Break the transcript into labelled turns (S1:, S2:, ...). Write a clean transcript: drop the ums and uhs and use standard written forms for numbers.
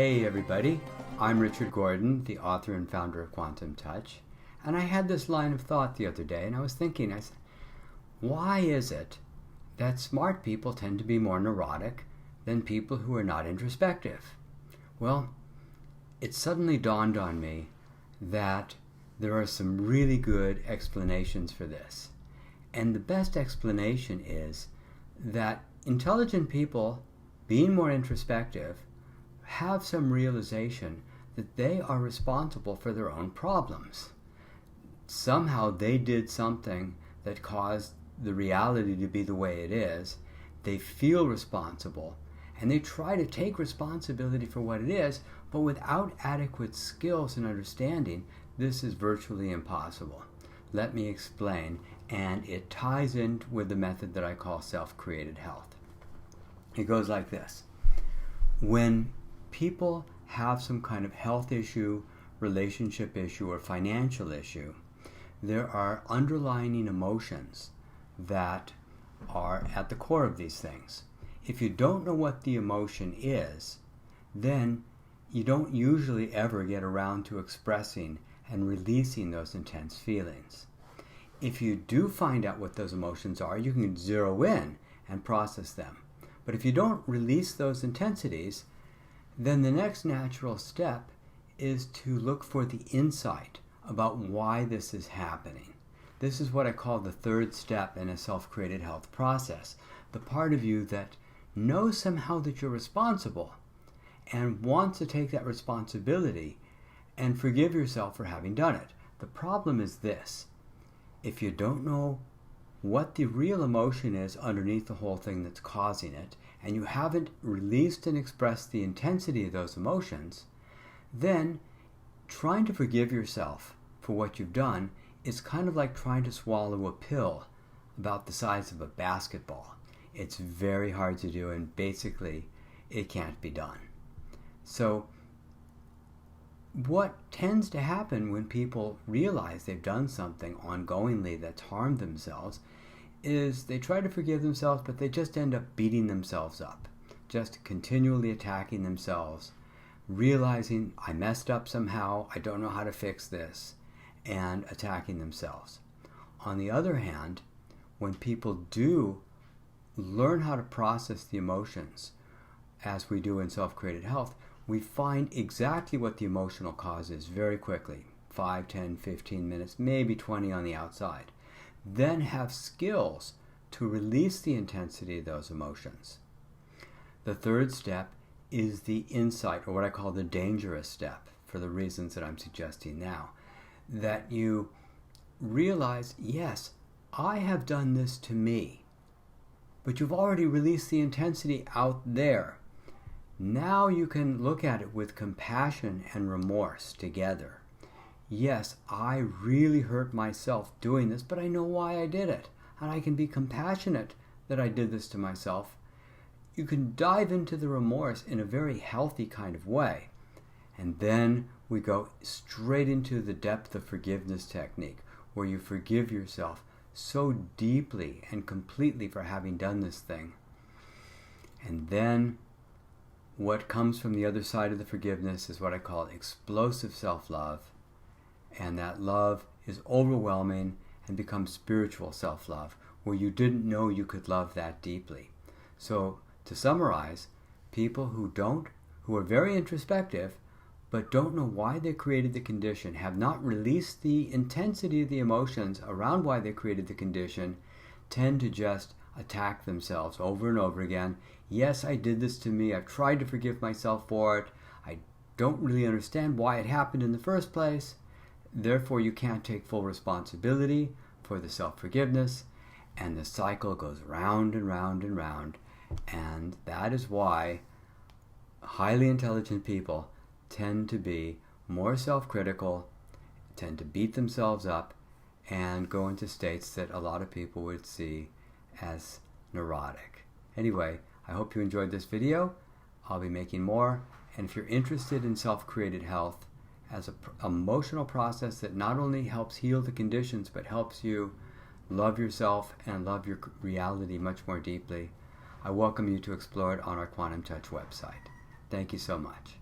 S1: Hey everybody, I'm Richard Gordon, the author and founder of Quantum Touch, and I had this line of thought the other day, and I was thinking, I said, why is it that smart people tend to be more neurotic than people who are not introspective? Well, it suddenly dawned on me that there are some really good explanations for this. And the best explanation is that intelligent people, being more introspective, have some realization that they are responsible for their own problems. Somehow they did something that caused the reality to be the way it is. They feel responsible, and they try to take responsibility for what it is, but without adequate skills and understanding, this is virtually impossible. Let me explain, and it ties in with the method that I call self-created health. It goes like this. When people have some kind of health issue, relationship issue, or financial issue, there are underlying emotions that are at the core of these things. If you don't know what the emotion is, then you don't usually ever get around to expressing and releasing those intense feelings. If you do find out what those emotions are, you can zero in and process them. But if you don't release those intensities, then the next natural step is to look for the insight about why this is happening. This is what I call the third step in a self-created health process. The part of you that knows somehow that you're responsible and wants to take that responsibility and forgive yourself for having done it. The problem is this. If you don't know what the real emotion is underneath the whole thing that's causing it, and you haven't released and expressed the intensity of those emotions, then trying to forgive yourself for what you've done is kind of like trying to swallow a pill about the size of a basketball. It's very hard to do, and basically it can't be done. So what tends to happen when people realize they've done something ongoingly that's harmed themselves is they try to forgive themselves, but they just end up beating themselves up, just continually attacking themselves, realizing I messed up somehow, I don't know how to fix this, and attacking themselves. On the other hand, when people do learn how to process the emotions, as we do in self-created health, we find exactly what the emotional cause is very quickly, 5, 10, 15 minutes, maybe 20 on the outside. Then have skills to release the intensity of those emotions. The third step is the insight, or what I call the dangerous step, for the reasons that I'm suggesting now. That you realize, yes, I have done this to me, but you've already released the intensity out there. Now you can look at it with compassion and remorse together. Yes, I really hurt myself doing this, but I know why I did it. And I can be compassionate that I did this to myself. You can dive into the remorse in a very healthy kind of way. And then we go straight into the depth of forgiveness technique, where you forgive yourself so deeply and completely for having done this thing. And then what comes from the other side of the forgiveness is what I call explosive self-love. And that love is overwhelming and becomes spiritual self-love, where you didn't know you could love that deeply. So to summarize, people who are very introspective, but don't know why they created the condition, have not released the intensity of the emotions around why they created the condition, tend to just attack themselves over and over again. Yes, I did this to me. I've tried to forgive myself for it. I don't really understand why it happened in the first place. Therefore, you can't take full responsibility for the self-forgiveness, and the cycle goes round and round and round. And that is why highly intelligent people tend to be more self-critical, tend to beat themselves up, and go into states that a lot of people would see as neurotic. Anyway, I hope you enjoyed this video. I'll be making more. And if you're interested in self-created health as an emotional process that not only helps heal the conditions, but helps you love yourself and love your reality much more deeply, I welcome you to explore it on our Quantum Touch website. Thank you so much.